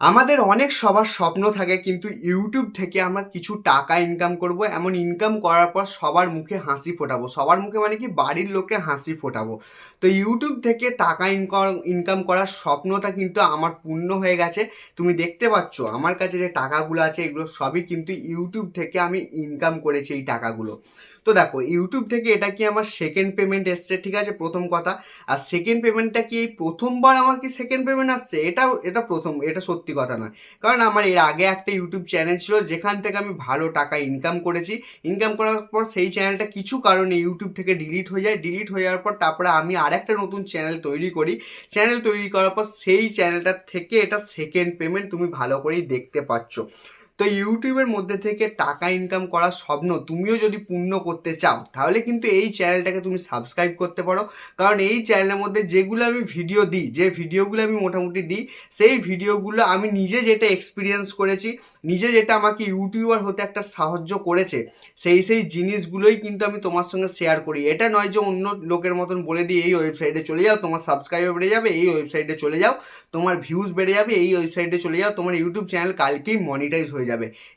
আমাদের অনেক সবার স্বপ্ন থাকে কিন্তু ইউটিউব থেকে আমরা কিছু টাকা ইনকাম করব, এমন ইনকাম করার পর সবার মুখে হাসি ফোটাবো। সবার মুখে মানে কি, বাড়ির লোকে হাসি ফোটাবো। তো ইউটিউব থেকে টাকা ইনকাম করার স্বপ্নটা কিন্তু আমার পূর্ণ হয়ে গেছে। তুমি দেখতে পাচ্ছ আমার কাছে যে টাকাগুলো আছে, এগুলো সবই কিন্তু ইউটিউব থেকে আমি ইনকাম করেছি এই টাকাগুলো। তো দেখো, ইউটিউব থেকে এটা কি আমার সেকেন্ড পেমেন্ট এসছে, ঠিক আছে, প্রথম কথা। আর সেকেন্ড পেমেন্টটা কি এই প্রথমবার আমার কি সেকেন্ড পেমেন্ট আসছে, এটা প্রথম, এটা সত্যি কথা নয়। কারণ আমার এর আগে একটা ইউটিউব চ্যানেল ছিল যেখান থেকে আমি ভালো টাকা ইনকাম করেছি। ইনকাম করার পর সেই চ্যানেলটা কিছু কারণে ইউটিউব থেকে ডিলিট হয়ে যায়। ডিলিট হয়ে যাওয়ার পর তারপরে আমি আরেকটা নতুন চ্যানেল তৈরি করি। চ্যানেল তৈরি করার পর সেই চ্যানেলটার থেকে এটা সেকেন্ড পেমেন্ট, তুমি ভালো করেই দেখতে পাচ্ছ। তো ইউটিউবের মধ্যে থেকে টাকা ইনকাম করার স্বপ্ন তুমিও যদি পূর্ণ করতে চাও, তাহলে কিন্তু এই চ্যানেলটাকে তুমি সাবস্ক্রাইব করতে পারো। কারণ এই চ্যানেলের মধ্যে যেগুলো আমি ভিডিও দিই, যে ভিডিওগুলো আমি মোটামুটি দিই, সেই ভিডিওগুলো আমি নিজে যেটা এক্সপিরিয়েন্স করেছি, নিজে যেটা আমাকে ইউটিউবার হতে একটা সাহায্য করেছে, সেই জিনিসগুলোই কিন্তু আমি তোমার সঙ্গে শেয়ার করি। এটা নয় যে অন্য লোকের মতন বলে দিই এই ওয়েবসাইটে চলে যাও, তোমার সাবস্ক্রাইবার বেড়ে যাবে, এই ওয়েবসাইটে চলে যাও, তোমার ভিউজ বেড়ে যাবে, এই ওয়েবসাইটে চলে যাও, তোমার ইউটিউব চ্যানেল কালকেই মনিটাইজ হয়ে যাবে।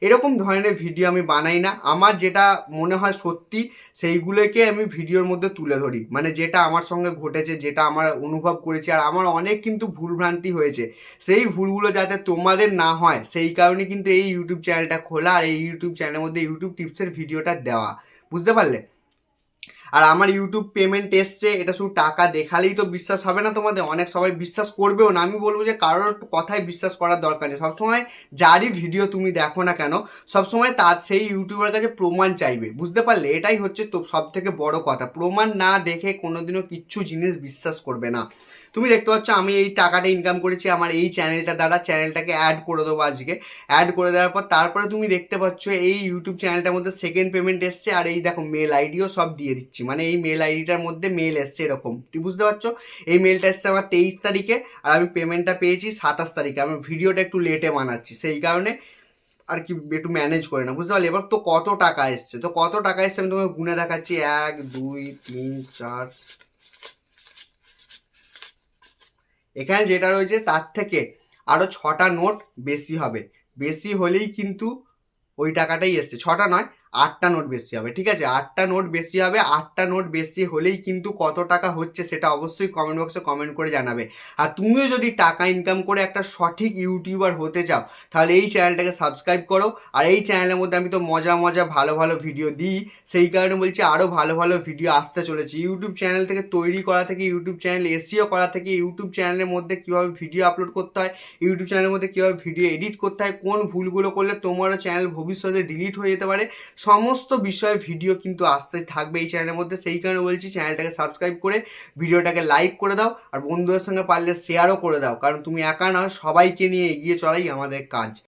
এরকম ধরনের ভিডিও আমি বানাই না। আমার যেটা মনে হয় সত্যি, সেইগুলোকে আমি ভিডিওর মধ্যে তুলে ধরি, মানে যেটা আমার সঙ্গে ঘটেছে, যেটা আমার অনুভব করেছি। আর আমার অনেক কিন্তু ভুলভ্রান্তি হয়েছে, সেই ভুলগুলো যাতে তোমাদের না হয় সেই কারণে কিন্তু এই ইউটিউব চ্যানেলটা খোলা, আর এই ইউটিউব চ্যানেলের মধ্যে ইউটিউব টিপসের ভিডিওটা দেওয়া। বুঝতে পারলে? আর আমার ইউটিউব পেমেন্ট এসছে, এটা শুধু টাকা দেখালেই তো বিশ্বাস হবে না তোমাদের, অনেক সবাই বিশ্বাস করবেও না। আমি বলবো যে কারোর কথায় বিশ্বাস করার দরকার নেই। সবসময় যারই ভিডিও তুমি দেখো না কেন, সবসময় তার সেই ইউটিউবের কাছে প্রমাণ চাইবে। বুঝতে পারলে? এটাই হচ্ছে তো সব থেকে বড় কথা। প্রমাণ না দেখে কোনোদিনও কিচ্ছু জিনিস বিশ্বাস করবে না। তুমি দেখতে পাচ্ছ আমি এই টাকাটা ইনকাম করেছি আমার এই চ্যানেলটা দ্বারা। চ্যানেলটাকে অ্যাড করে দেবো আজকে। অ্যাড করে দেওয়ার পর তারপরে তুমি দেখতে পাচ্ছ এই ইউটিউব চ্যানেলটার মধ্যে সেকেন্ড পেমেন্ট এসছে। আর এই দেখো মেল আইডিও সব দিয়ে দিচ্ছি, মানে এই মেল আইডিটার মধ্যে মেল এসছে এরকম। তুমি বুঝতে পারছো? এই মেলটা এসছে আমার 23 তারিখে, আর আমি পেমেন্টটা পেয়েছি 27 তারিখে। আমি ভিডিওটা একটু লেটে বানাচ্ছি, সেই কারণে আর কি একটু ম্যানেজ করে না। বুঝতে পারলে? এবার তো কত টাকা এসছে, তো কত টাকা এসছে আমি তোমাকে গুনে দেখাচ্ছি। 1 2 3 4, এখানে যেটা রয়েছে তার থেকে আরও 6টা নোট বেশি হবে। বেশি হলেই কিন্তু ওই টাকাটাই এসছে। 6টা নয়, 8টা নোট বেশি হবে, ঠিক আছে? 8টা নোট বেশি হবে। 8টা নোট বেশি হলেই কিন্তু কত টাকা হচ্ছে সেটা অবশ্যই কমেন্ট বক্সে কমেন্ট করে জানাবে। আর তুমিও যদি টাকা ইনকাম করে একটা সঠিক ইউটিউবার হতে চাও, তাহলে এই চ্যানেলটাকে সাবস্ক্রাইব করো। আর এই চ্যানেলের মধ্যে আমি তো মজা মজা ভালো ভালো ভিডিও দিই, সেই কারণে বলছি আরও ভালো ভালো ভিডিও আসতে চলেছে। ইউটিউব চ্যানেল থেকে তৈরি করা থেকে, ইউটিউব চ্যানেল এসিও করা থেকে, ইউটিউব চ্যানেলের মধ্যে কীভাবে ভিডিও আপলোড করতে হয়, ইউটিউব চ্যানেলের মধ্যে কীভাবে ভিডিও এডিট করতে হয়, কোন ভুলগুলো করলে তোমারও চ্যানেল ভবিষ্যতে ডিলিট হয়ে যেতে পারে, সমস্ত বিষয়ে ভিডিও কিন্তু আসতে থাকবে এই চ্যানেলের মধ্যে। সেই কারণে বলছি চ্যানেলটাকে সাবস্ক্রাইব করে ভিডিওটাকে লাইক করে দাও, আর বন্ধুদের সঙ্গে পারলে শেয়ারও করে দাও। কারণ তুমি একা নয়, সবাইকে নিয়ে এগিয়ে চলাই আমাদের কাজ।